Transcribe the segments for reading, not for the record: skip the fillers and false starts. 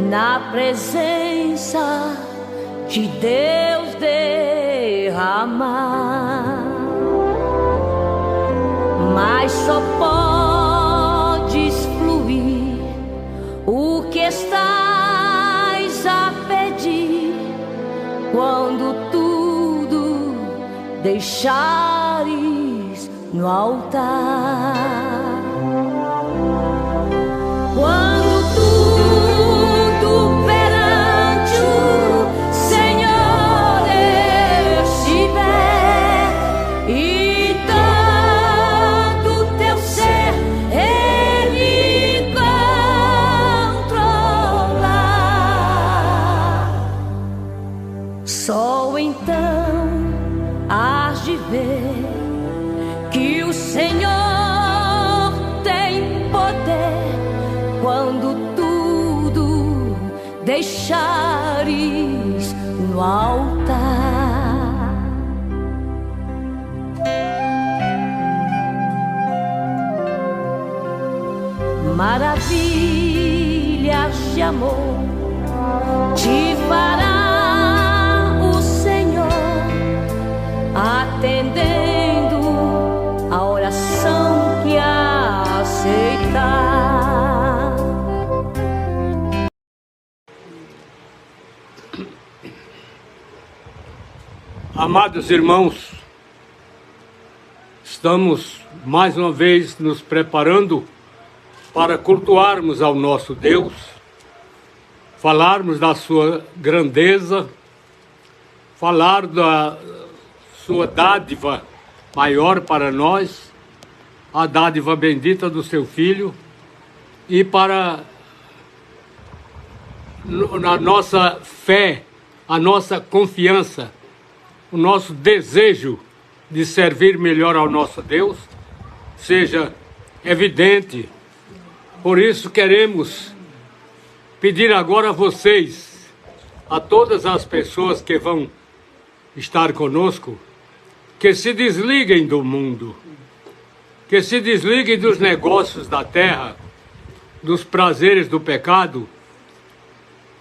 na presença de Deus derramar, mas só podes fluir o que estás a pedir quando tudo deixares no altar. Quando tudo perante o Senhor estiver e todo teu ser Ele controlar, só então hás de ver que o Senhor tem poder quando tudo deixares no altar. Maravilhas de amor te fará o Senhor, atendendo a oração que aceitar. Amados irmãos, estamos mais uma vez nos preparando para cultuarmos ao nosso Deus, falarmos da sua grandeza, falar da sua dádiva maior para nós, a dádiva bendita do seu Filho, e para a nossa fé, a nossa confiança, o nosso desejo de servir melhor ao nosso Deus seja evidente. Por isso queremos pedir agora a vocês, a todas as pessoas que vão estar conosco, que se desliguem do mundo, que se desliguem dos negócios da terra, dos prazeres do pecado,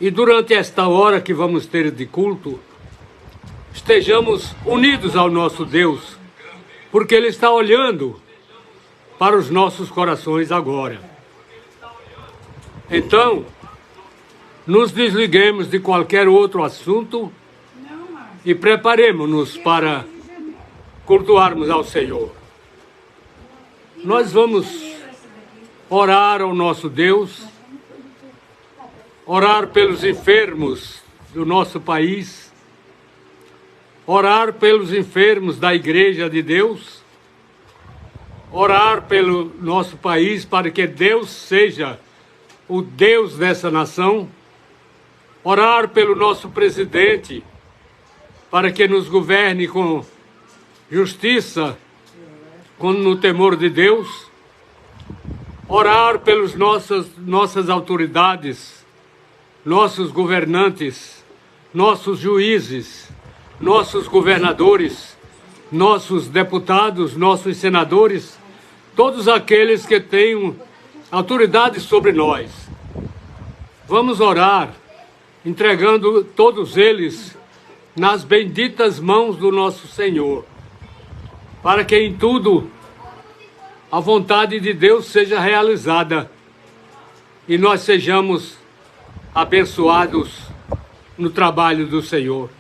e durante esta hora que vamos ter de culto, estejamos unidos ao nosso Deus, porque Ele está olhando para os nossos corações agora. Então, nos desliguemos de qualquer outro assunto e preparemos-nos para cultuarmos ao Senhor. Nós vamos orar ao nosso Deus, orar pelos enfermos do nosso país, orar pelos enfermos da Igreja de Deus, orar pelo nosso país para que Deus seja o Deus dessa nação, orar pelo nosso presidente para que nos governe com justiça, no temor de Deus, orar pelas nossas autoridades, nossos governantes, nossos juízes, nossos governadores, nossos deputados, nossos senadores, todos aqueles que têm autoridade sobre nós. Vamos orar, entregando todos eles nas benditas mãos do nosso Senhor, para que em tudo a vontade de Deus seja realizada e nós sejamos abençoados no trabalho do Senhor.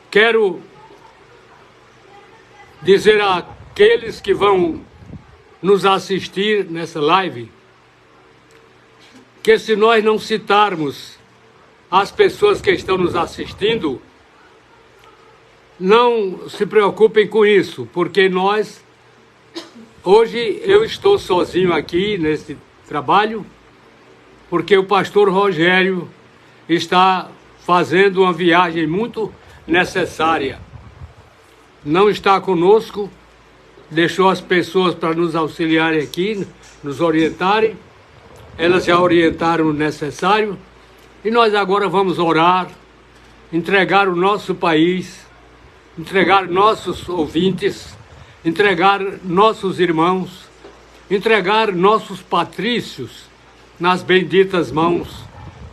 Quero dizer àqueles que vão nos assistir nessa live, que se nós não citarmos as pessoas que estão nos assistindo, não se preocupem com isso, porque hoje eu estou sozinho aqui nesse trabalho, porque o pastor Rogério está fazendo uma viagem muito necessária. Não está conosco, deixou as pessoas para nos auxiliarem aqui, nos orientarem. Elas já orientaram o necessário. E nós agora vamos orar, entregar o nosso país, entregar nossos ouvintes, entregar nossos irmãos, entregar nossos patrícios nas benditas mãos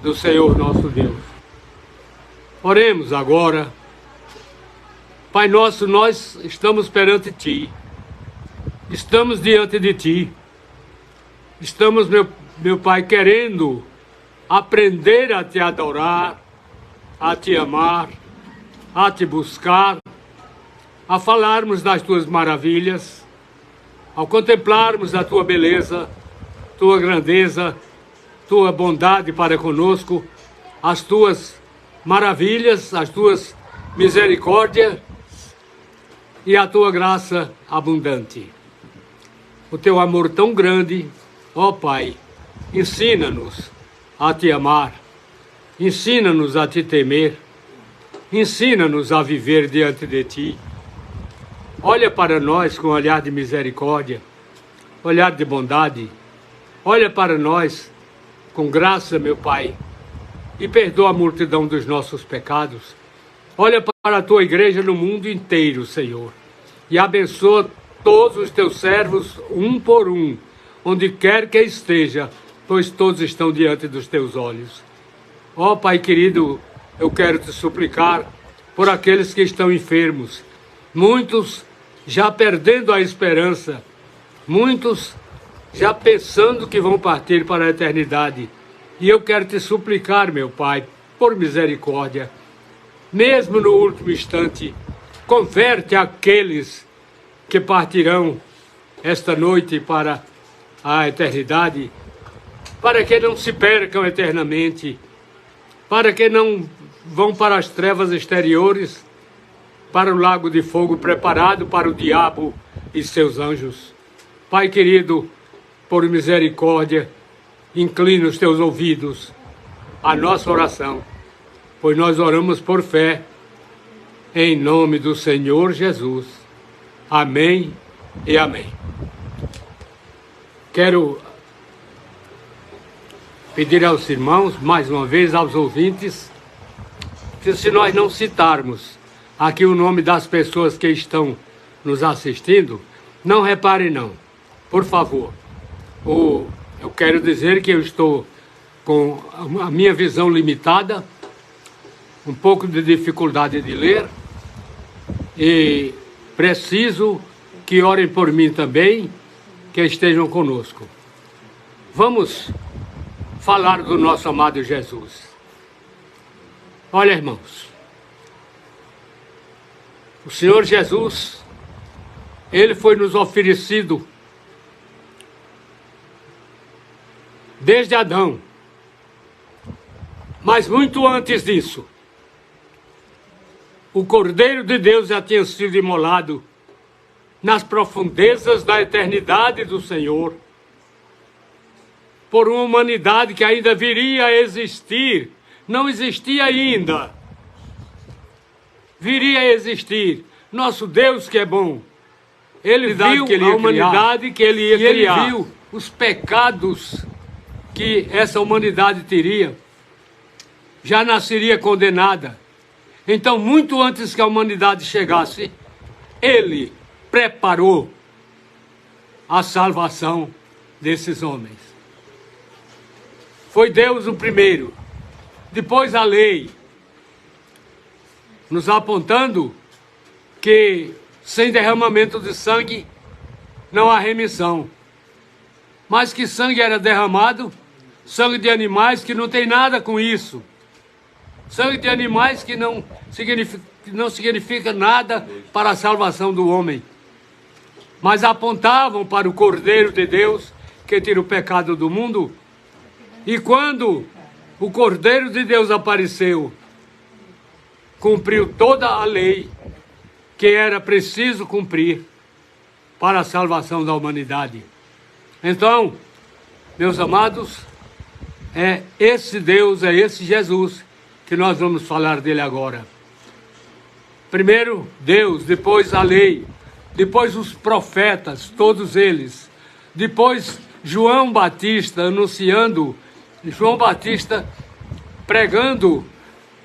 do Senhor nosso Deus. Oremos agora. Pai nosso, nós estamos perante Ti. Estamos diante de Ti. Estamos, meu Pai, querendo aprender a Te adorar, a Te amar, a Te buscar, a falarmos das Tuas maravilhas, ao contemplarmos a Tua beleza, Tua grandeza, Tua bondade para conosco, as Tuas maravilhas, as Tuas misericórdias e a Tua graça abundante. O Teu amor tão grande, ó Pai, ensina-nos a Te amar, ensina-nos a Te temer, ensina-nos a viver diante de Ti. Olha para nós com olhar de misericórdia, olhar de bondade. Olha para nós com graça, meu Pai, e perdoa a multidão dos nossos pecados. Olha para a Tua igreja no mundo inteiro, Senhor, e abençoa todos os Teus servos, um por um, onde quer que esteja, pois todos estão diante dos Teus olhos. Ó Pai querido, eu quero Te suplicar por aqueles que estão enfermos, muitos já perdendo a esperança, muitos já pensando que vão partir para a eternidade. E eu quero Te suplicar, meu Pai, por misericórdia, mesmo no último instante, converte aqueles que partirão esta noite para a eternidade, para que não se percam eternamente, para que não vão para as trevas exteriores, para o lago de fogo preparado para o diabo e seus anjos. Pai querido, por misericórdia, inclina os Teus ouvidos à nossa oração, pois nós oramos por fé, em nome do Senhor Jesus. Amém e amém. Quero pedir aos irmãos, mais uma vez aos ouvintes, que se nós não citarmos aqui o nome das pessoas que estão nos assistindo, não reparem não, por favor. Eu quero dizer que eu estou com a minha visão limitada, um pouco de dificuldade de ler, e preciso que orem por mim também, que estejam conosco. Vamos falar do nosso amado Jesus. Olha, irmãos, o Senhor Jesus, Ele foi nos oferecido desde Adão, mas muito antes disso, o Cordeiro de Deus já tinha sido imolado nas profundezas da eternidade do Senhor, por uma humanidade que ainda viria a existir, não existia ainda, viria a existir. Nosso Deus que é bom, Ele viu a humanidade que Ele ia criar, Ele viu os pecados que essa humanidade teria, já nasceria condenada. Então, muito antes que a humanidade chegasse, Ele preparou a salvação desses homens. Foi Deus o primeiro, depois a lei, nos apontando que sem derramamento de sangue não há remissão. Mas que sangue era derramado? Sangue de animais que não tem nada com isso. Sangue de animais que não significa nada para a salvação do homem. Mas apontavam para o Cordeiro de Deus que tira o pecado do mundo. E quando o Cordeiro de Deus apareceu, cumpriu toda a lei que era preciso cumprir para a salvação da humanidade. Então, meus amados, é esse Deus, é esse Jesus que nós vamos falar dele agora. Primeiro Deus, depois a lei, depois os profetas, todos eles, depois João Batista anunciando, João Batista pregando: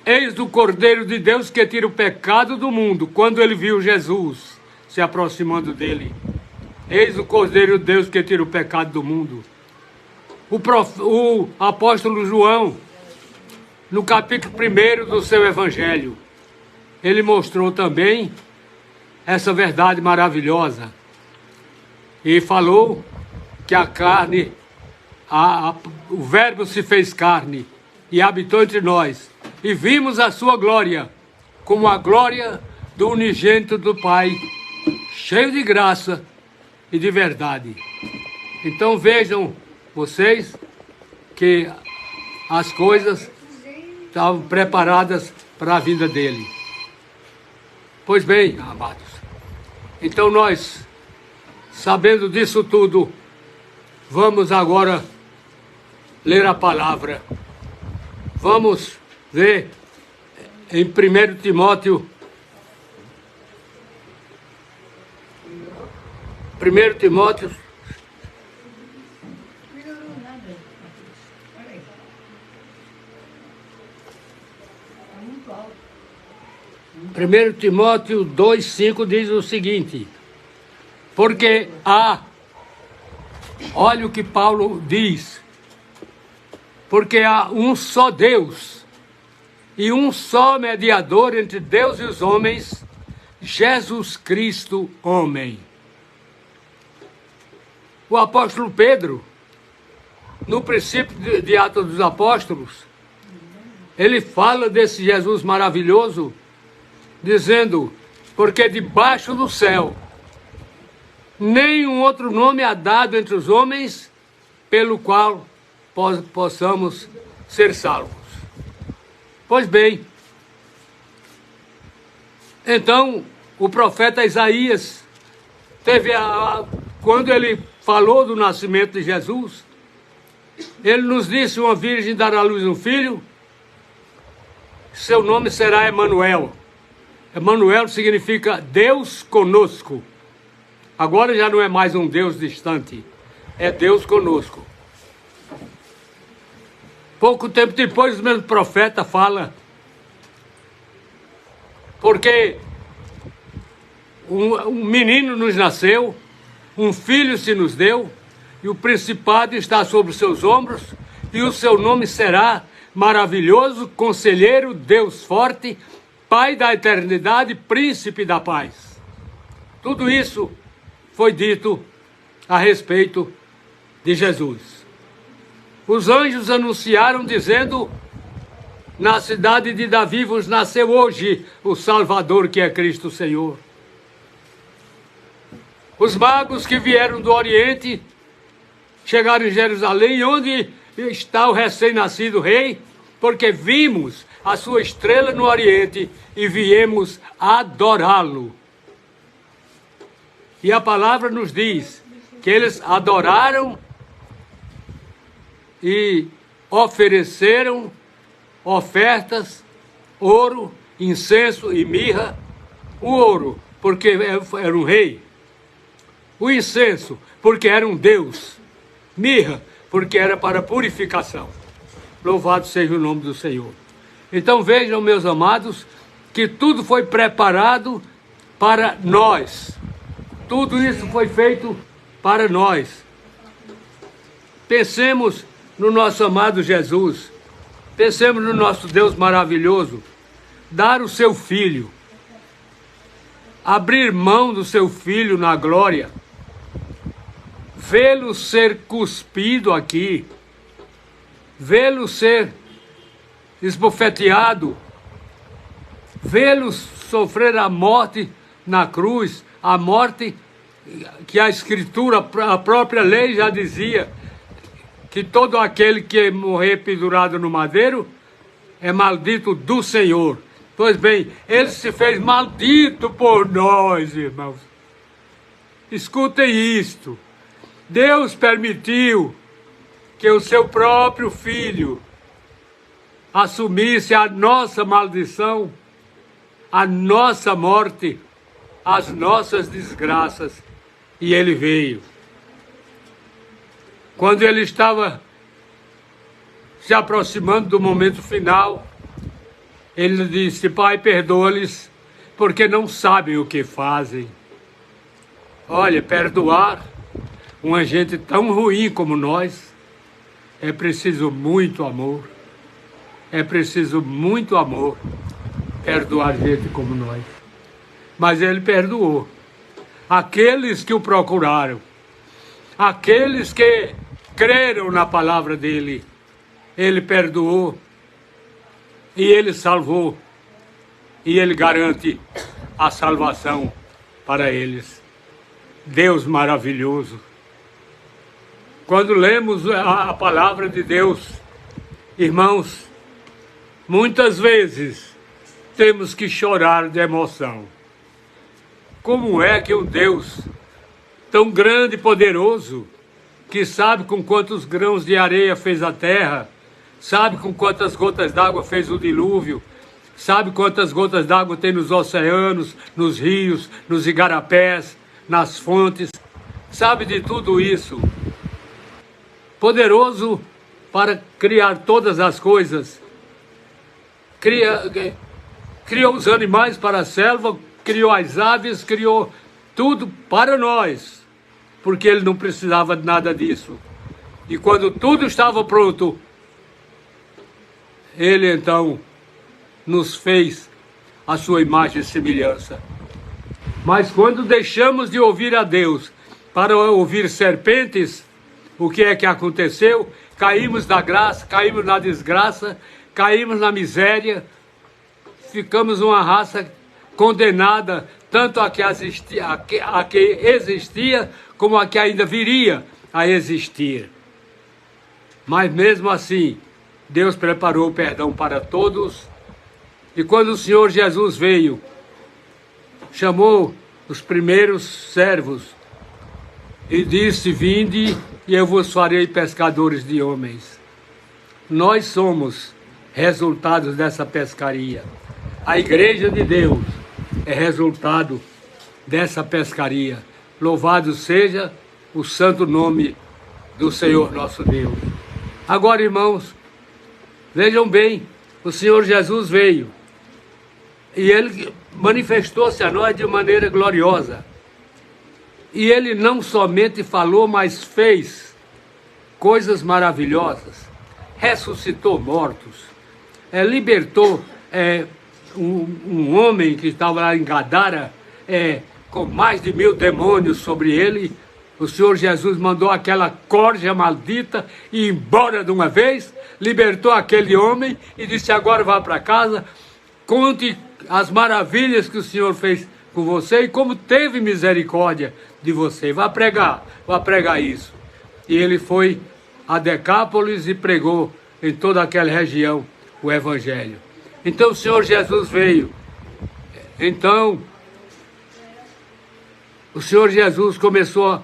eis o Cordeiro de Deus que tira o pecado do mundo. Quando ele viu Jesus se aproximando dele, eis o Cordeiro de Deus que tira o pecado do mundo. O apóstolo João no capítulo 1 do seu Evangelho, ele mostrou também essa verdade maravilhosa. E falou que a carne, o Verbo se fez carne e habitou entre nós. E vimos a sua glória, como a glória do unigênito do Pai, cheio de graça e de verdade. Então vejam vocês que as coisas estavam preparadas para a vinda dele. Pois bem, amados, então nós, sabendo disso tudo, vamos agora ler a palavra. Vamos ver em 1 Timóteo, 1 Timóteo, Primeiro Timóteo 2,5 diz o seguinte: porque olha o que Paulo diz, porque há um só Deus e um só mediador entre Deus e os homens, Jesus Cristo, homem. O apóstolo Pedro, no princípio de Atos dos Apóstolos, ele fala desse Jesus maravilhoso, dizendo, porque debaixo do céu nenhum outro nome há dado entre os homens pelo qual possamos ser salvos. Pois bem, então o profeta Isaías quando ele falou do nascimento de Jesus, ele nos disse: uma virgem dará à luz um filho, seu nome será Emanuel. Emanuel significa Deus conosco. Agora já não é mais um Deus distante, é Deus conosco. Pouco tempo depois, o mesmo profeta fala, porque um menino nos nasceu, um filho se nos deu, e o principado está sobre os seus ombros, e o seu nome será Maravilhoso, Conselheiro, Deus Forte, Pai da Eternidade, Príncipe da Paz. Tudo isso foi dito a respeito de Jesus. Os anjos anunciaram dizendo, na cidade de Davi vos nasceu hoje o Salvador, que é Cristo Senhor. Os magos que vieram do Oriente chegaram em Jerusalém, onde está o recém-nascido rei, porque vimos a sua estrela no Oriente e viemos adorá-lo. E a palavra nos diz que eles adoraram e ofereceram ofertas, ouro, incenso e mirra. O ouro, porque era um rei. O incenso, porque era um Deus. Mirra, porque era para purificação. Louvado seja o nome do Senhor. Então vejam, meus amados, que tudo foi preparado para nós. Tudo isso foi feito para nós. Pensemos no nosso amado Jesus. Pensemos no nosso Deus maravilhoso. Dar o seu filho. Abrir mão do seu filho na glória. Vê-lo ser cuspido aqui. Vê-lo ser esbofeteado. Vê-lo sofrer a morte na cruz. A morte que a Escritura, a própria lei já dizia, que todo aquele que morrer pendurado no madeiro é maldito do Senhor. Pois bem, ele se fez maldito por nós, irmãos. Escutem isto. Deus permitiu que o seu próprio Filho assumisse a nossa maldição, a nossa morte, as nossas desgraças, e ele veio. Quando ele estava se aproximando do momento final, ele disse: Pai, perdoa-lhes, porque não sabem o que fazem. Olha, perdoar uma gente tão ruim como nós é preciso muito amor. é preciso muito amor perdoar gente como nós. Mas ele perdoou aqueles que o procuraram, aqueles que creram na palavra dele. Ele perdoou e ele salvou, e ele garante a salvação para eles. Deus maravilhoso. Quando lemos a palavra de Deus, irmãos, muitas vezes temos que chorar de emoção. Como é que um Deus tão grande e poderoso, que sabe com quantos grãos de areia fez a terra, sabe com quantas gotas d'água fez o dilúvio, sabe quantas gotas d'água tem nos oceanos, nos rios, nos igarapés, nas fontes, sabe de tudo isso. Poderoso para criar todas as coisas. Criou os animais para a selva, criou as aves, criou tudo para nós, porque ele não precisava de nada disso. E quando tudo estava pronto, ele então nos fez a sua imagem e semelhança. Mas quando deixamos de ouvir a Deus para ouvir serpentes, o que é que aconteceu? Caímos da graça, caímos na desgraça, caímos na miséria, ficamos uma raça condenada, tanto a que existia, como a que ainda viria a existir. Mas mesmo assim, Deus preparou o perdão para todos, e quando o Senhor Jesus veio, chamou os primeiros servos e disse: vinde e eu vos farei pescadores de homens. Nós somos resultados dessa pescaria. A igreja de Deus é resultado dessa pescaria. Louvado seja o santo nome do Senhor nosso Deus. Agora, irmãos, vejam bem, o Senhor Jesus veio e ele manifestou-se a nós de maneira gloriosa. E ele não somente falou, mas fez coisas maravilhosas. Ressuscitou mortos, libertou um homem que estava lá em Gadara, com mais de 1000 demônios sobre ele. O Senhor Jesus mandou aquela corja maldita ir embora de uma vez, libertou aquele homem e disse: agora vá para casa, conte as maravilhas que o Senhor fez com você e como teve misericórdia de você. Vá pregar isso. E ele foi a Decápolis e pregou em toda aquela região o Evangelho. Então o Senhor Jesus veio. Então o Senhor Jesus começou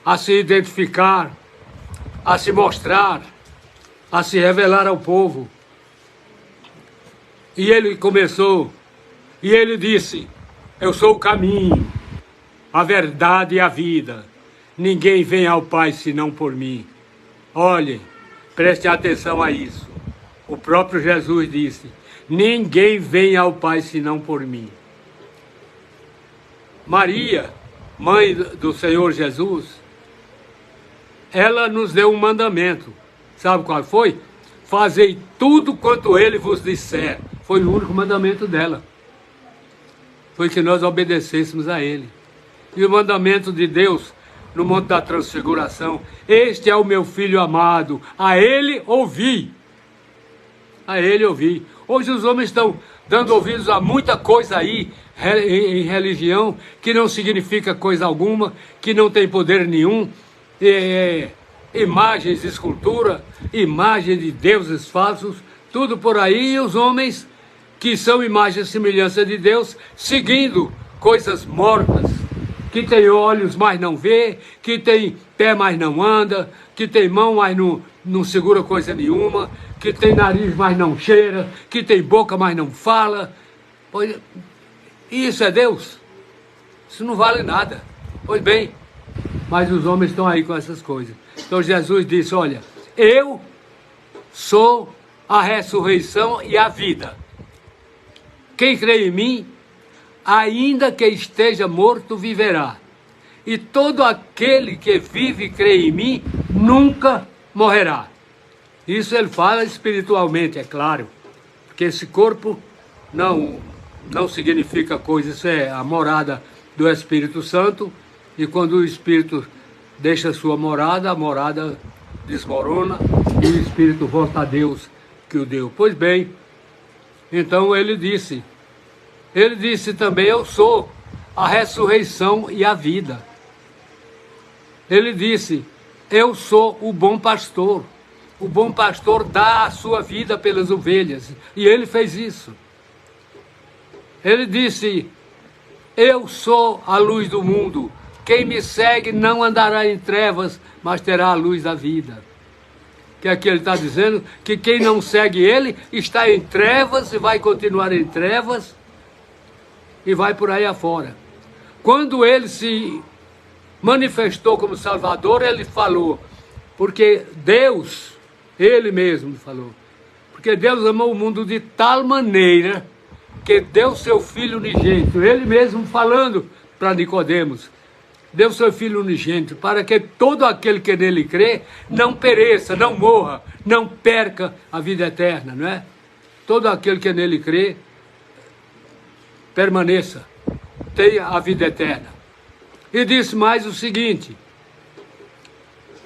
a se identificar, a se mostrar, a se revelar ao povo. E ele começou, e ele disse: eu sou o caminho, a verdade e a vida. Ninguém vem ao Pai senão por mim. Olhem, prestem atenção a isso. O próprio Jesus disse: ninguém vem ao Pai senão por mim. Maria, mãe do Senhor Jesus, ela nos deu um mandamento. Sabe qual foi? Fazei tudo quanto ele vos disser. Foi o único mandamento dela. Foi que nós obedecêssemos a ele. E o mandamento de Deus, no Monte da Transfiguração: este é o meu filho amado, a ele ouvi. A ele ouvi. Hoje os homens estão dando ouvidos a muita coisa aí, em religião, que não significa coisa alguma, que não tem poder nenhum. Imagens, escultura, imagens de deuses falsos, tudo por aí, e os homens que são imagem e semelhança de Deus, seguindo coisas mortas, que tem olhos, mas não vê, que tem pé, mas não anda, que tem mão, mas não segura coisa nenhuma, que tem nariz, mas não cheira, que tem boca, mas não fala. Pois, isso é Deus? Isso não vale nada. Pois bem, mas os homens estão aí com essas coisas. Então Jesus disse: olha, eu sou a ressurreição e a vida. Quem crê em mim, ainda que esteja morto, viverá. E todo aquele que vive e crê em mim, nunca morrerá. Isso ele fala espiritualmente, é claro. porque esse corpo não significa coisa, isso é a morada do Espírito Santo, e quando o Espírito deixa a sua morada, a morada desmorona e o Espírito volta a Deus que o deu. Pois bem, então ele disse também, eu sou a ressurreição e a vida. Ele disse, eu sou o bom pastor. O bom pastor dá a sua vida pelas ovelhas, e ele fez isso. Ele disse, eu sou a luz do mundo. Quem me segue não andará em trevas, mas terá a luz da vida. Que aqui ele está dizendo que quem não segue ele está em trevas e vai continuar em trevas e vai por aí afora. Quando ele se manifestou como Salvador, ele falou, porque Deus, ele mesmo falou, porque Deus amou o mundo de tal maneira que deu seu Filho unigênito, ele mesmo falando para Nicodemos, deu seu Filho unigênito, para que todo aquele que nele crê, não pereça, não morra, não perca a vida eterna, não é? Todo aquele que nele crê, permaneça, tenha a vida eterna. E disse mais o seguinte,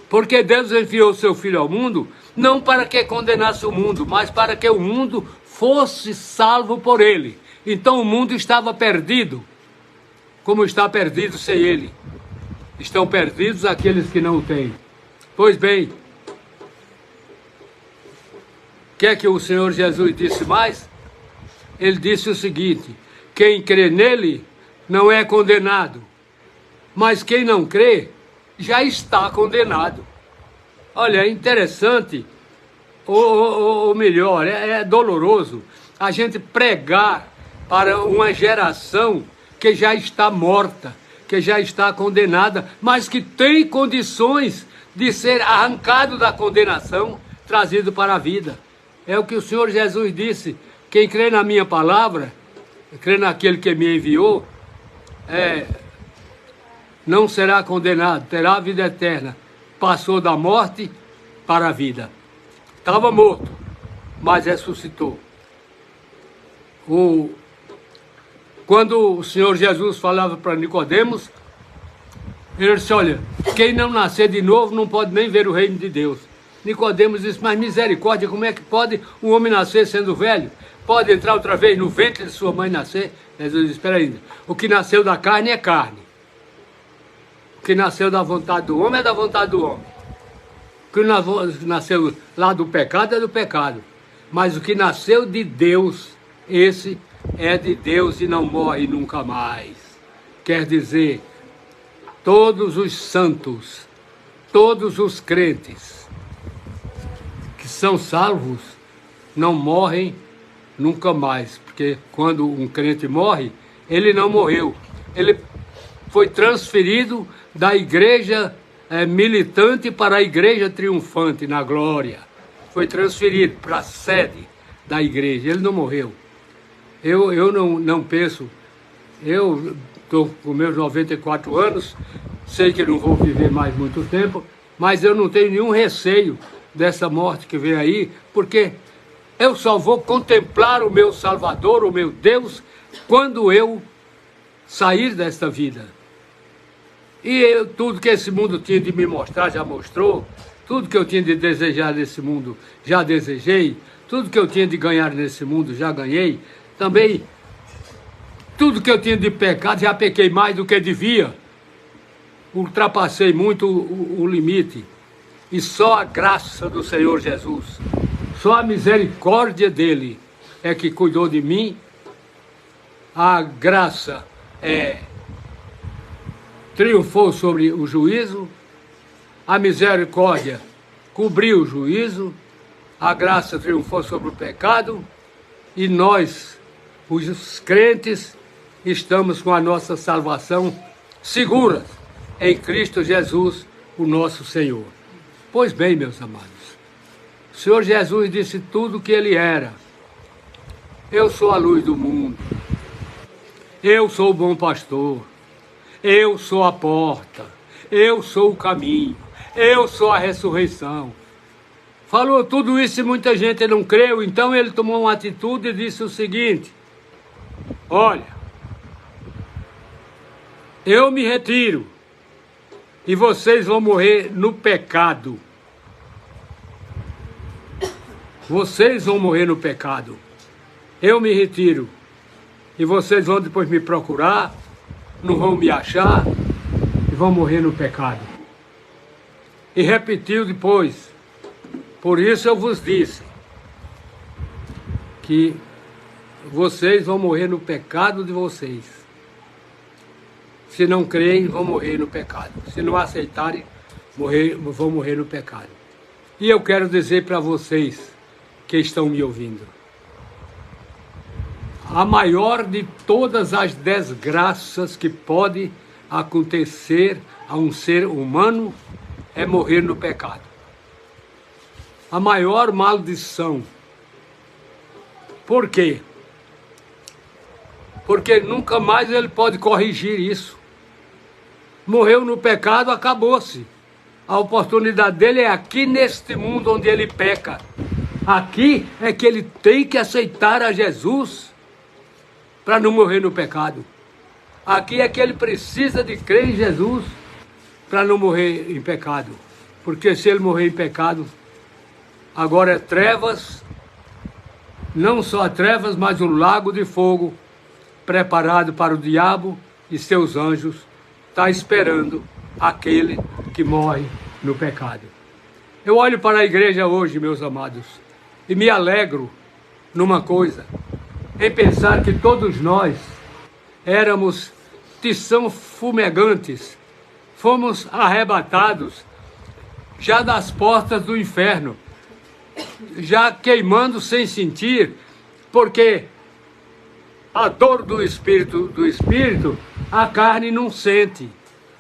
porque Deus enviou seu Filho ao mundo, não para que condenasse o mundo, mas para que o mundo fosse salvo por ele. Então o mundo estava perdido, como está perdido sem ele. Estão perdidos aqueles que não o têm. Pois bem, o que é que o Senhor Jesus disse mais? Ele disse o seguinte, quem crê nele não é condenado, mas quem não crê já está condenado. Olha, é interessante, ou melhor, é doloroso a gente pregar para uma geração que já está morta, que já está condenada, mas que tem condições de ser arrancado da condenação, trazido para a vida. É o que o Senhor Jesus disse, quem crê na minha palavra, crê naquele que me enviou, não será condenado, terá a vida eterna. Passou da morte para a vida. Estava morto, mas ressuscitou. Quando o Senhor Jesus falava para Nicodemos, ele disse, olha, quem não nascer de novo não pode nem ver o reino de Deus. Nicodemos disse, mas misericórdia, como é que pode um homem nascer sendo velho? Pode entrar outra vez no ventre de sua mãe e nascer? Jesus disse, espera aí, o que nasceu da carne é carne. O que nasceu da vontade do homem é da vontade do homem. O que nasceu lá do pecado é do pecado. Mas o que nasceu de Deus, esse é de Deus e não morre nunca mais. Quer dizer, todos os santos, todos os crentes que são salvos, não morrem nunca mais. Porque quando um crente morre, ele não morreu. Ele foi transferido da igreja militante para a igreja triunfante na glória. Foi transferido para a sede da igreja. Ele não morreu. Eu não penso, eu estou com meus 94 anos, sei que não vou viver mais muito tempo, mas eu não tenho nenhum receio dessa morte que vem aí, porque eu só vou contemplar o meu Salvador, o meu Deus, quando eu sair desta vida. E tudo que esse mundo tinha de me mostrar, já mostrou. Tudo que eu tinha de desejar nesse mundo, já desejei. Tudo que eu tinha de ganhar nesse mundo, já ganhei. Também, tudo que eu tinha de pecado, já pequei mais do que devia. Ultrapassei muito o limite. E só a graça do Senhor Jesus, só a misericórdia dele é que cuidou de mim. A graça triunfou sobre o juízo, a misericórdia cobriu o juízo, a graça triunfou sobre o pecado, e nós, os crentes, estamos com a nossa salvação segura em Cristo Jesus, o nosso Senhor. Pois bem, meus amados, o Senhor Jesus disse tudo o que ele era. Eu sou a luz do mundo, eu sou o bom pastor, eu sou a porta, eu sou o caminho, eu sou a ressurreição. Falou tudo isso e muita gente não creu, então ele tomou uma atitude e disse o seguinte: olha, eu me retiro e vocês vão morrer no pecado. Vocês vão morrer no pecado. Eu me retiro e vocês vão depois me procurar, não vão me achar e vão morrer no pecado. E repetiu depois: por isso eu vos disse que vocês vão morrer no pecado de vocês. Se não creem, vão morrer no pecado. Se não aceitarem, vão morrer no pecado. E eu quero dizer para vocês que estão me ouvindo: a maior de todas as desgraças que pode acontecer a um ser humano é morrer no pecado. A maior maldição. Por quê? Porque nunca mais ele pode corrigir isso. Morreu no pecado, acabou-se. A oportunidade dele é aqui neste mundo onde ele peca. Aqui é que ele tem que aceitar a Jesus para não morrer no pecado. Aqui é que ele precisa de crer em Jesus para não morrer em pecado. Porque se ele morrer em pecado, agora é trevas, não só trevas, mas um lago de fogo preparado para o diabo e seus anjos, está esperando aquele que morre no pecado. Eu olho para a igreja hoje, meus amados, e me alegro numa coisa, em pensar que todos nós éramos tição fumegantes, fomos arrebatados já das portas do inferno, já queimando sem sentir, porque a dor do espírito, a carne não sente.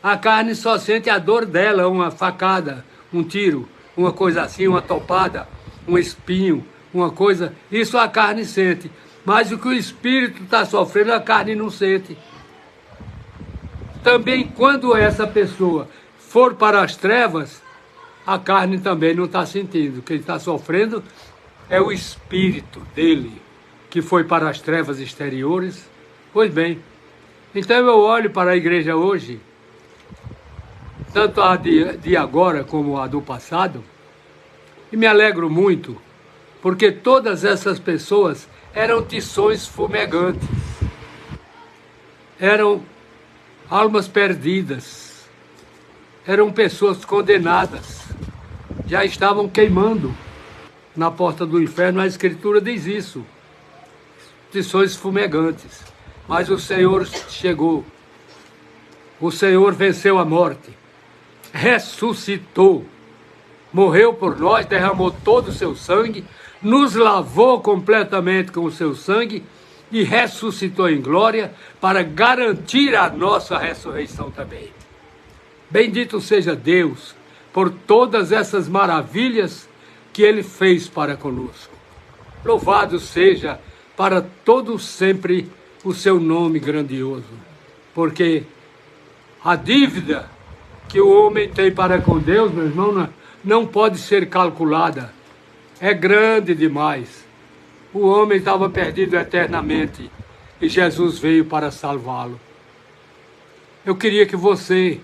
A carne só sente a dor dela, uma facada, um tiro, uma coisa assim, uma topada, um espinho, uma coisa, isso a carne sente. Mas o que o espírito está sofrendo, a carne não sente. Também quando essa pessoa for para as trevas, a carne também não está sentindo. Quem está sofrendo é o espírito dele, que foi para as trevas exteriores. Pois bem, então eu olho para a igreja hoje, tanto a de agora como a do passado, e me alegro muito, porque todas essas pessoas eram tições fumegantes, eram almas perdidas, eram pessoas condenadas, já estavam queimando na porta do inferno. A Escritura diz isso, tições fumegantes. Mas o Senhor chegou, o Senhor venceu a morte, ressuscitou, morreu por nós, derramou todo o seu sangue, nos lavou completamente com o seu sangue e ressuscitou em glória para garantir a nossa ressurreição também. Bendito seja Deus por todas essas maravilhas que Ele fez para conosco. Louvado seja para todo sempre o seu nome grandioso, porque a dívida que o homem tem para com Deus, meu irmão, não pode ser calculada. É grande demais. O homem estava perdido eternamente e Jesus veio para salvá-lo. Eu queria que você,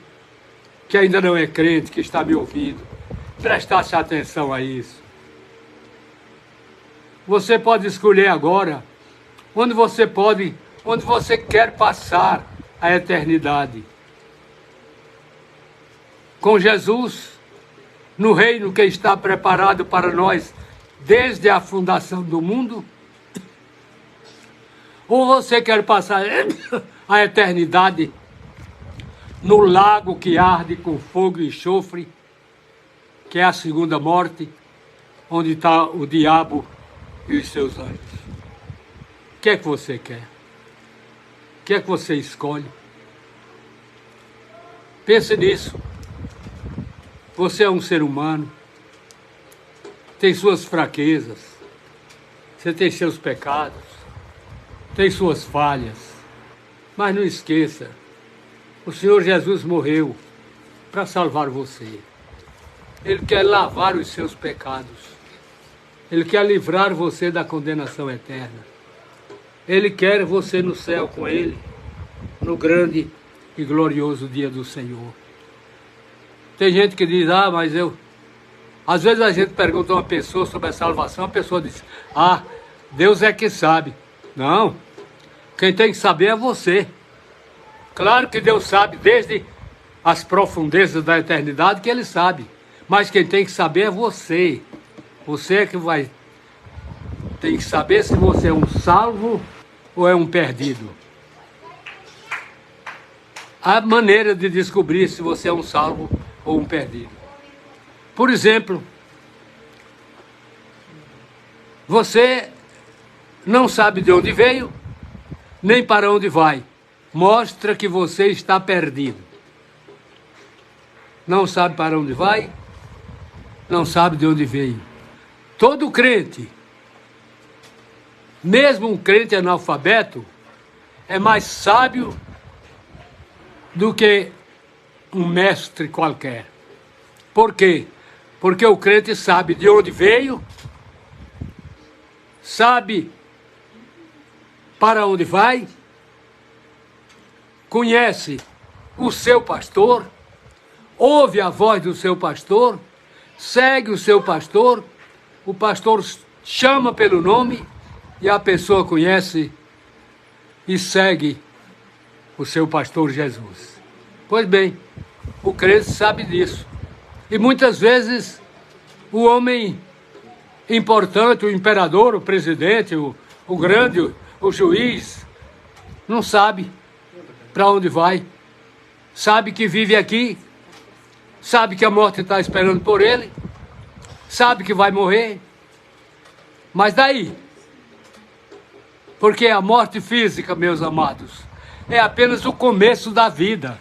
que ainda não é crente, que está me ouvindo, prestasse atenção a isso. Você pode escolher agora onde você quer passar a eternidade. Com Jesus, no reino que está preparado para nós desde a fundação do mundo, ou você quer passar a eternidade no lago que arde com fogo e enxofre, que é a segunda morte, onde está o diabo e os seus anjos. O que é que você quer? O que é que você escolhe? Pense nisso. Você é um ser humano, tem suas fraquezas, você tem seus pecados, tem suas falhas, mas não esqueça, o Senhor Jesus morreu para salvar você. Ele quer lavar os seus pecados. Ele quer livrar você da condenação eterna. Ele quer você no céu com Ele, no grande e glorioso dia do Senhor. Tem gente que diz, mas eu... Às vezes a gente pergunta a uma pessoa sobre a salvação, a pessoa diz, Deus é que sabe. Não, quem tem que saber é você. Claro que Deus sabe desde as profundezas da eternidade que Ele sabe. Mas quem tem que saber é você. Você é que tem que saber se você é um salvo ou é um perdido. Há maneira de descobrir se você é um salvo ou um perdido. Por exemplo, você não sabe de onde veio, nem para onde vai. Mostra que você está perdido. Não sabe para onde vai, não sabe de onde veio. Todo crente, mesmo um crente analfabeto, é mais sábio do que um mestre qualquer. Por quê? Porque o crente sabe de onde veio, sabe para onde vai, conhece o seu pastor, ouve a voz do seu pastor, segue o seu pastor, o pastor chama pelo nome e a pessoa conhece e segue o seu pastor Jesus. Pois bem, o crente sabe disso. E muitas vezes o homem importante, o imperador, o presidente, o grande, o juiz, não sabe para onde vai. Sabe que vive aqui, sabe que a morte está esperando por ele, sabe que vai morrer. Mas daí? Porque a morte física, meus amados, é apenas o começo da vida.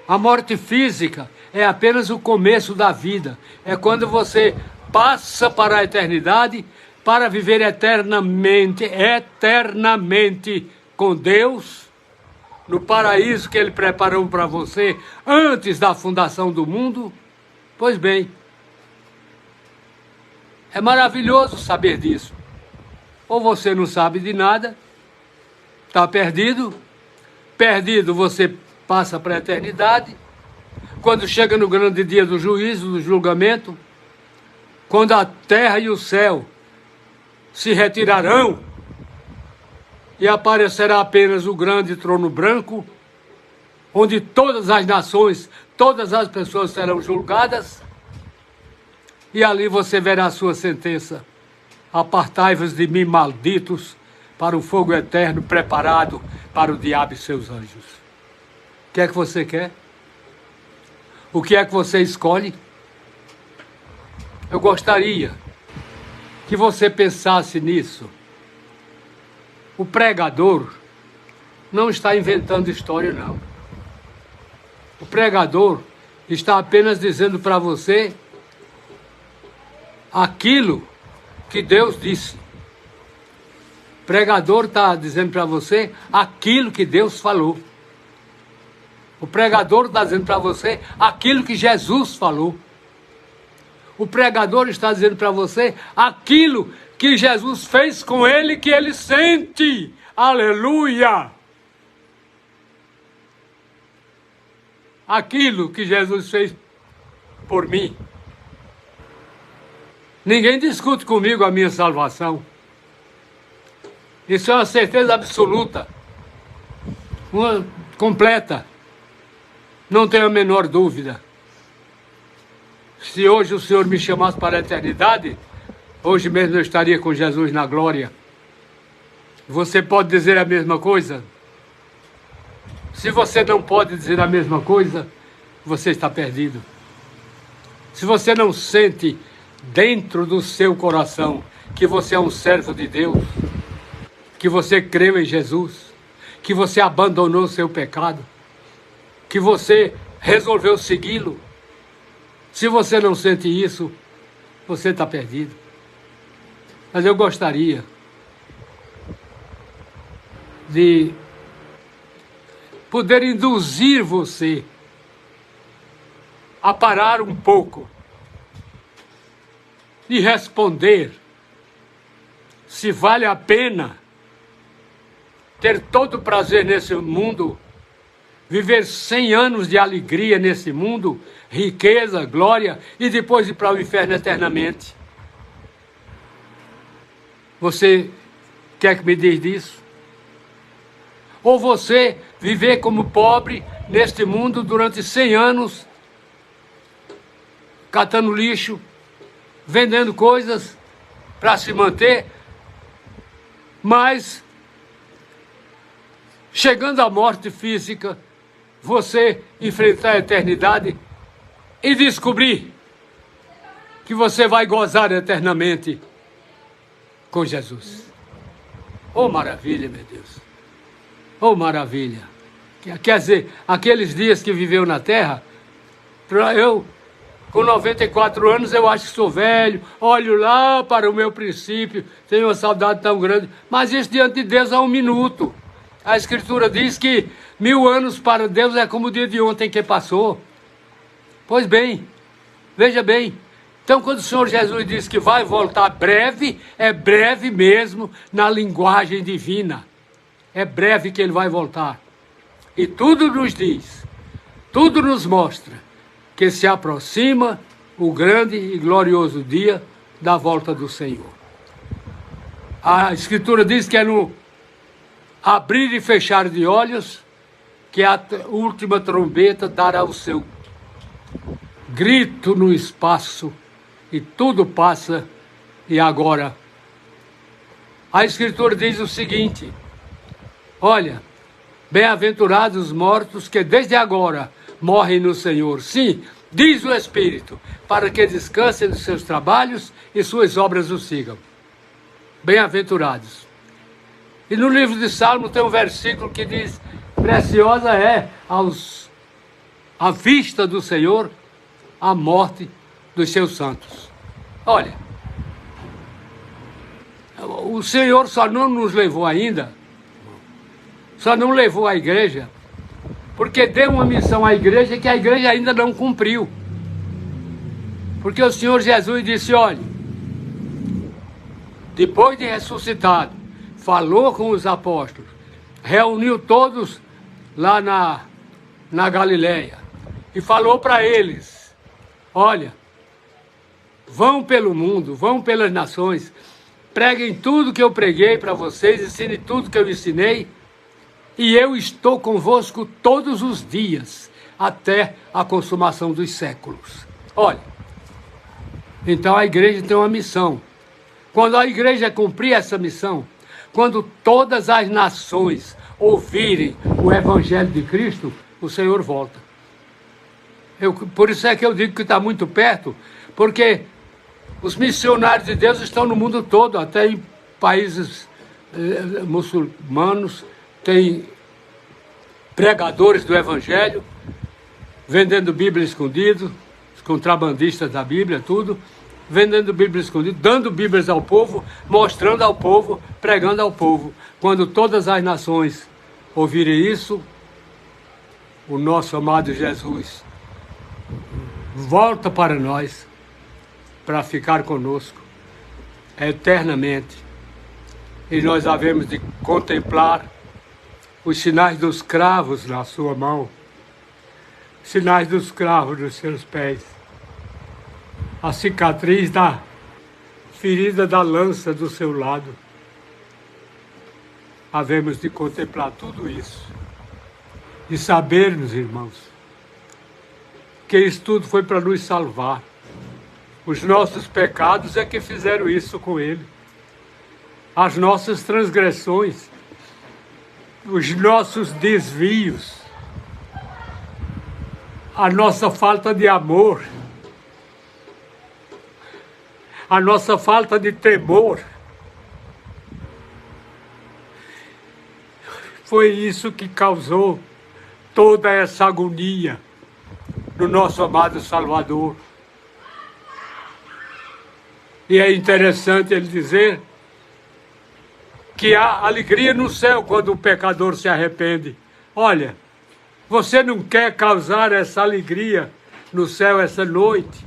A morte física é apenas o começo da vida. É quando você passa para a eternidade para viver eternamente com Deus, no paraíso que Ele preparou para você antes da fundação do mundo. Pois bem, é maravilhoso saber disso. Ou você não sabe de nada, está perdido. Perdido você passa para a eternidade. Quando chega no grande dia do juízo, do julgamento, quando a terra e o céu se retirarão e aparecerá apenas o grande trono branco, onde todas as nações, todas as pessoas serão julgadas, e ali você verá a sua sentença. Apartai-vos de mim, malditos, para o fogo eterno preparado para o diabo e seus anjos. O que é que você quer? O que é que você escolhe? Eu gostaria que você pensasse nisso. O pregador não está inventando história, não. O pregador está apenas dizendo para você aquilo que Deus disse. O pregador está dizendo para você aquilo que Deus falou. O pregador está dizendo para você aquilo que Jesus falou. O pregador está dizendo para você aquilo que Jesus fez com ele, que ele sente. Aleluia! Aquilo que Jesus fez por mim. Ninguém discute comigo a minha salvação. Isso é uma certeza absoluta, uma completa. Não tenho a menor dúvida. Se hoje o Senhor me chamasse para a eternidade, hoje mesmo eu estaria com Jesus na glória. Você pode dizer a mesma coisa? Se você não pode dizer a mesma coisa, você está perdido. Se você não sente dentro do seu coração que você é um servo de Deus, que você creu em Jesus, que você abandonou o seu pecado, que você resolveu segui-lo, se você não sente isso, você está perdido. Mas eu gostaria de poder induzir você a parar um pouco e responder se vale a pena ter todo o prazer nesse mundo, viver 100 anos de alegria nesse mundo, riqueza, glória, e depois ir para o inferno eternamente. Você quer que me diz disso? Ou você viver como pobre neste mundo durante 100 anos, catando lixo, vendendo coisas para se manter, mas chegando à morte física, você enfrentar a eternidade e descobrir que você vai gozar eternamente com Jesus. Oh, maravilha, meu Deus! Oh, maravilha! Quer dizer, aqueles dias que viveu na terra, eu, com 94 anos, eu acho que sou velho, olho lá para o meu princípio, tenho uma saudade tão grande, mas isso diante de Deus é um minuto. A Escritura diz que 1000 anos para Deus é como o dia de ontem que passou. Pois bem, veja bem, então quando o Senhor Jesus diz que vai voltar breve, é breve mesmo na linguagem divina. É breve que Ele vai voltar. E tudo nos diz, tudo nos mostra que se aproxima o grande e glorioso dia da volta do Senhor. A Escritura diz que é no abrir e fechar de olhos que a última trombeta dará o seu grito no espaço e tudo passa. E agora a Escritura diz o seguinte: olha, bem-aventurados os mortos que desde agora morrem no Senhor. Sim, diz o Espírito, para que descansem dos seus trabalhos e suas obras o sigam. Bem-aventurados. E no livro de Salmo tem um versículo que diz: preciosa é à vista do Senhor a morte dos seus santos. Olha, o Senhor só não nos levou ainda, só não levou a igreja, porque deu uma missão à igreja que a igreja ainda não cumpriu. Porque o Senhor Jesus disse: olha, depois de ressuscitado, falou com os apóstolos, reuniu todos lá na Galileia e falou para eles: olha, vão pelo mundo, vão pelas nações, preguem tudo que eu preguei para vocês, ensinem tudo que eu ensinei, e eu estou convosco todos os dias, até a consumação dos séculos. Olha, então a igreja tem uma missão. Quando a igreja cumprir essa missão, quando todas as nações ouvirem o Evangelho de Cristo, o Senhor volta. Por isso é que eu digo que está muito perto, porque os missionários de Deus estão no mundo todo, até em países muçulmanos, tem pregadores do Evangelho, vendendo Bíblia escondido, os contrabandistas da Bíblia, tudo, vendendo Bíblia escondida, dando Bíblias ao povo, mostrando ao povo, pregando ao povo. Quando todas as nações ouvirem isso, o nosso amado Jesus volta para nós, para ficar conosco eternamente. E nós havemos de contemplar os sinais dos cravos na sua mão, sinais dos cravos nos seus pés, a cicatriz da ferida da lança do seu lado. Havemos de contemplar tudo isso e sabermos, irmãos, que isso tudo foi para nos salvar. Os nossos pecados é que fizeram isso com ele. As nossas transgressões, os nossos desvios, a nossa falta de amor, a nossa falta de temor, foi isso que causou toda essa agonia no nosso amado Salvador. E é interessante ele dizer que há alegria no céu quando o pecador se arrepende. Olha, você não quer causar essa alegria no céu essa noite,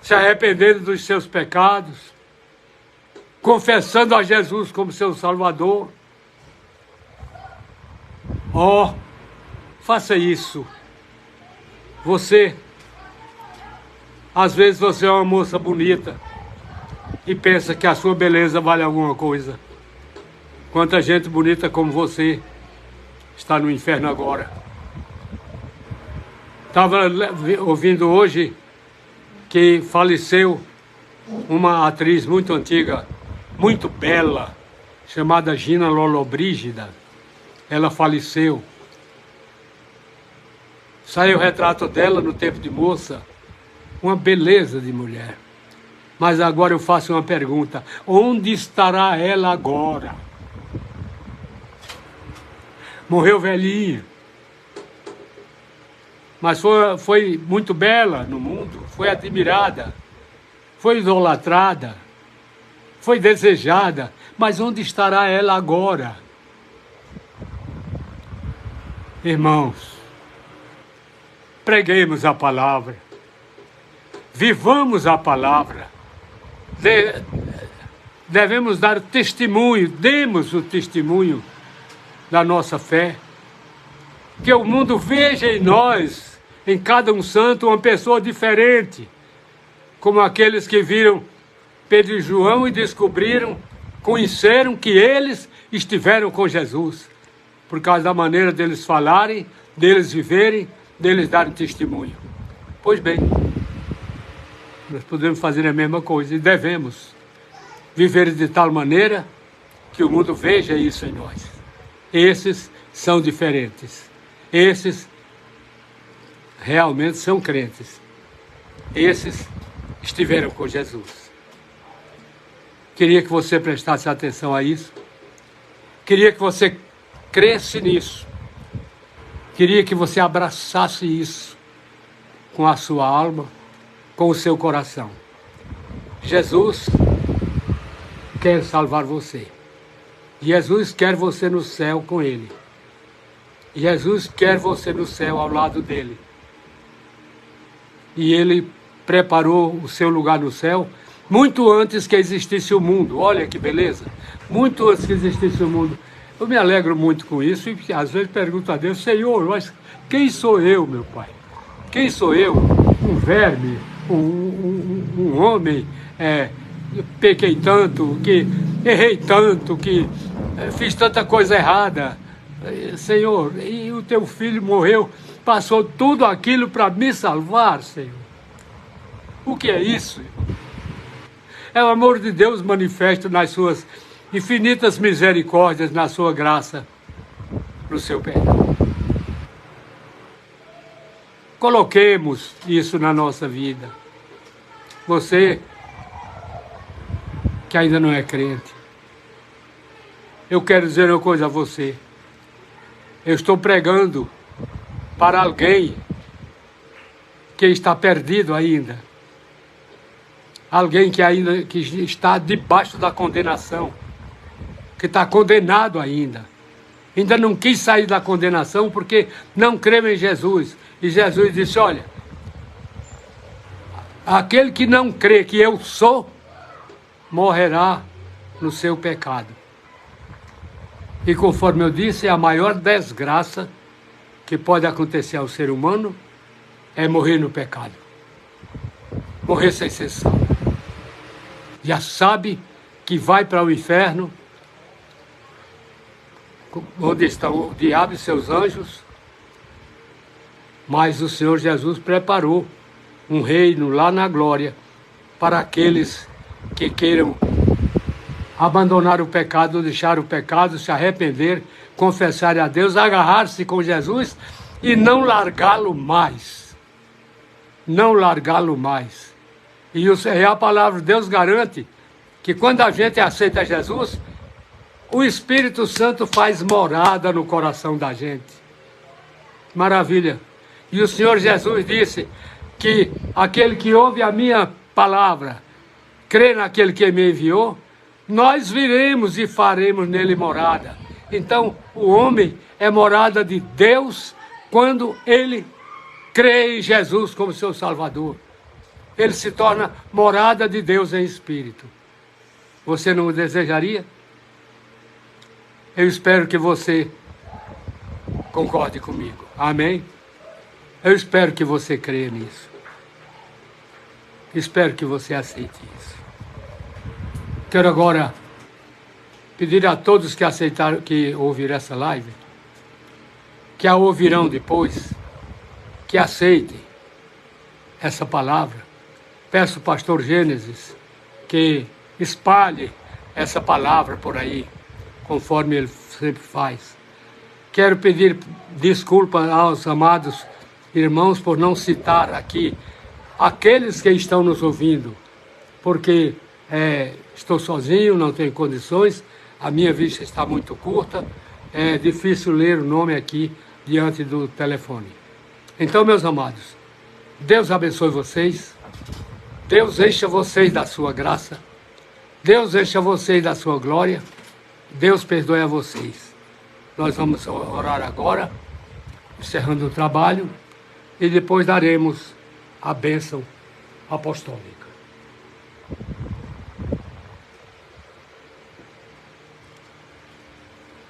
se arrependendo dos seus pecados, confessando a Jesus como seu Salvador. Oh, faça isso. Você, às vezes você é uma moça bonita e pensa que a sua beleza vale alguma coisa. Quanta gente bonita como você está no inferno agora. Estava ouvindo hoje que faleceu uma atriz muito antiga, muito bela, chamada Gina Lollobrigida. Ela faleceu. Saiu o retrato dela no tempo de moça, uma beleza de mulher. Mas agora eu faço uma pergunta: onde estará ela agora? Morreu velhinha, mas foi muito bela no mundo, foi admirada, foi idolatrada, foi desejada, mas onde estará ela agora? Irmãos, preguemos a palavra, vivamos a palavra, devemos dar testemunho, demos o testemunho da nossa fé, que o mundo veja em nós, em cada um santo, uma pessoa diferente, como aqueles que viram Pedro e João e descobriram, conheceram que eles estiveram com Jesus, por causa da maneira deles falarem, deles viverem, deles darem testemunho. Pois bem, nós podemos fazer a mesma coisa e devemos viver de tal maneira que o mundo veja isso em nós. Esses são diferentes. Esses realmente são crentes. Esses estiveram com Jesus. Queria que você prestasse atenção a isso. Queria que você cresce nisso. Queria que você abraçasse isso com a sua alma, com o seu coração. Jesus quer salvar você. Jesus quer você no céu com Ele. Jesus quer você no céu ao lado dEle. E Ele preparou o seu lugar no céu muito antes que existisse o mundo. Olha que beleza! Muito antes que existisse o mundo. Eu me alegro muito com isso e às vezes pergunto a Deus: Senhor, mas quem sou eu, meu Pai? Quem sou eu? Um verme? Um homem? Pequei tanto, que errei tanto, que fiz tanta coisa errada. Senhor, e o teu filho morreu, passou tudo aquilo para me salvar, Senhor. O que é isso? É o amor de Deus manifesto nas suas infinitas misericórdias, na sua graça, no seu perdão. Coloquemos isso na nossa vida. Você que ainda não é crente, eu quero dizer uma coisa a você. Eu estou pregando para alguém que está perdido ainda. Alguém que está debaixo da condenação, que está condenado ainda. Ainda não quis sair da condenação porque não crê em Jesus. E Jesus disse: olha, aquele que não crê que eu sou, morrerá no seu pecado. E conforme eu disse, a maior desgraça que pode acontecer ao ser humano é morrer no pecado. Morrer sem ser salvo. Já sabe que vai para o inferno, onde estão o diabo e seus anjos, mas o Senhor Jesus preparou um reino lá na glória para aqueles que queiram abandonar o pecado, deixar o pecado, se arrepender, confessar a Deus, agarrar-se com Jesus e não largá-lo mais. Não largá-lo mais. E a palavra de Deus garante que quando a gente aceita Jesus, o Espírito Santo faz morada no coração da gente. Maravilha. E o Senhor Jesus disse que aquele que ouve a minha palavra, crê naquele que me enviou, nós viremos e faremos nele morada. Então, o homem é morada de Deus quando ele crê em Jesus como seu Salvador. Ele se torna morada de Deus em espírito. Você não o desejaria? Eu espero que você concorde comigo. Amém? Eu espero que você creia nisso. Espero que você aceite isso. Quero agora pedir a todos que aceitaram, que ouviram essa live, que a ouvirão depois, que aceitem essa palavra. Peço ao pastor Gênesis que espalhe essa palavra por aí, conforme ele sempre faz. Quero pedir desculpa aos amados irmãos por não citar aqui aqueles que estão nos ouvindo, porque estou sozinho, não tenho condições, a minha vista está muito curta, é difícil ler o nome aqui diante do telefone. Então, meus amados, Deus abençoe vocês, Deus encha vocês da sua graça, Deus encha vocês da sua glória, Deus perdoe a vocês. Nós vamos orar agora, encerrando o trabalho, e depois daremos a bênção apostólica.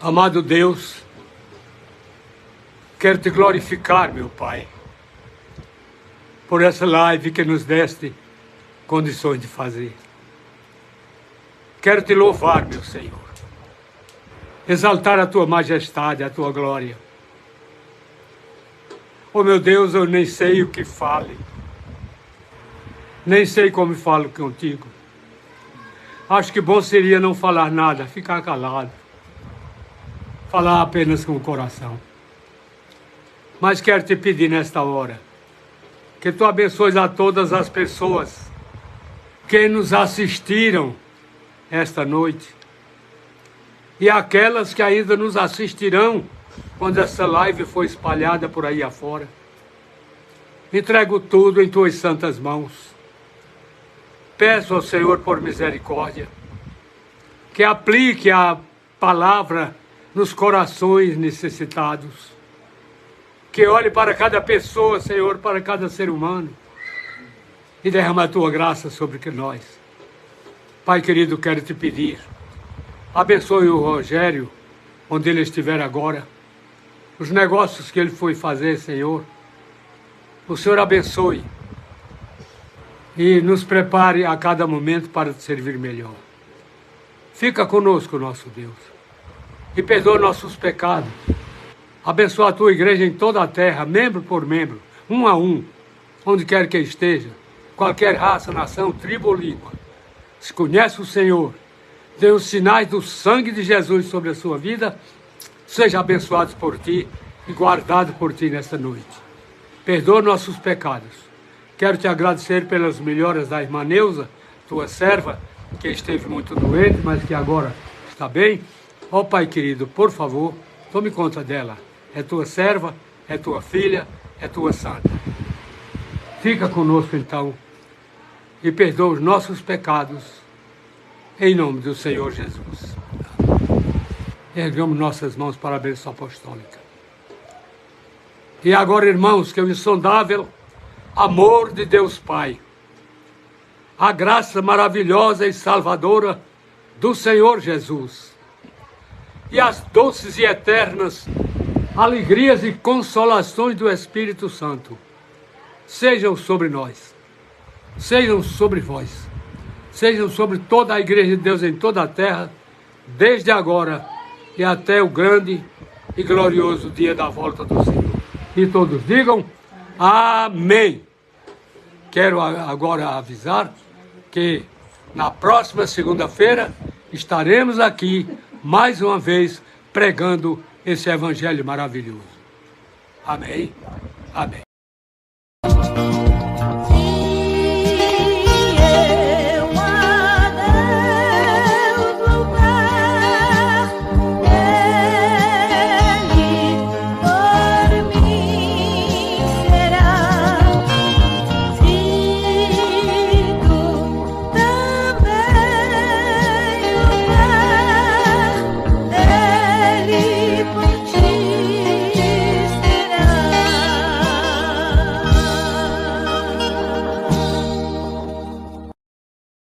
Amado Deus, quero te glorificar, meu Pai, por essa live que nos deste condições de fazer. Quero te louvar, meu Senhor, exaltar a tua majestade, a tua glória. Oh, meu Deus, eu nem sei o que fale, nem sei como falo contigo. Acho que bom seria não falar nada, ficar calado, falar apenas com o coração. Mas quero te pedir nesta hora, que tu abençoes a todas as pessoas que nos assistiram esta noite, e aquelas que ainda nos assistirão quando essa live for espalhada por aí afora. Entrego tudo em tuas santas mãos. Peço ao Senhor por misericórdia, que aplique a palavra nos corações necessitados, que olhe para cada pessoa, Senhor, para cada ser humano, e derrama a tua graça sobre nós. Pai querido, quero te pedir, abençoe o Rogério, onde ele estiver agora, os negócios que ele foi fazer, Senhor. O Senhor abençoe e nos prepare a cada momento para te servir melhor. Fica conosco, nosso Deus, e perdoa nossos pecados. Abençoa a tua igreja em toda a terra, membro por membro, um a um, onde quer que esteja, qualquer raça, nação, tribo ou língua. Se conhece o Senhor, dê os sinais do sangue de Jesus sobre a sua vida, seja abençoado por ti e guardado por ti nesta noite. Perdoa nossos pecados. Quero te agradecer pelas melhoras da irmã Neuza, tua serva, que esteve muito doente, mas que agora está bem. Ó Pai querido, por favor, tome conta dela. É tua serva, é tua filha, é tua santa. Fica conosco então e perdoa os nossos pecados, em nome do Senhor Jesus. Ergamos nossas mãos para a bênção apostólica. E agora, irmãos, que o insondável amor de Deus Pai, a graça maravilhosa e salvadora do Senhor Jesus, e as doces e eternas alegrias e consolações do Espírito Santo sejam sobre nós, sejam sobre vós, sejam sobre toda a igreja de Deus em toda a terra, desde agora e até o grande e glorioso dia da volta do Senhor. E todos digam amém. Quero agora avisar que na próxima segunda-feira estaremos aqui mais uma vez pregando esse evangelho maravilhoso. Amém. Amém.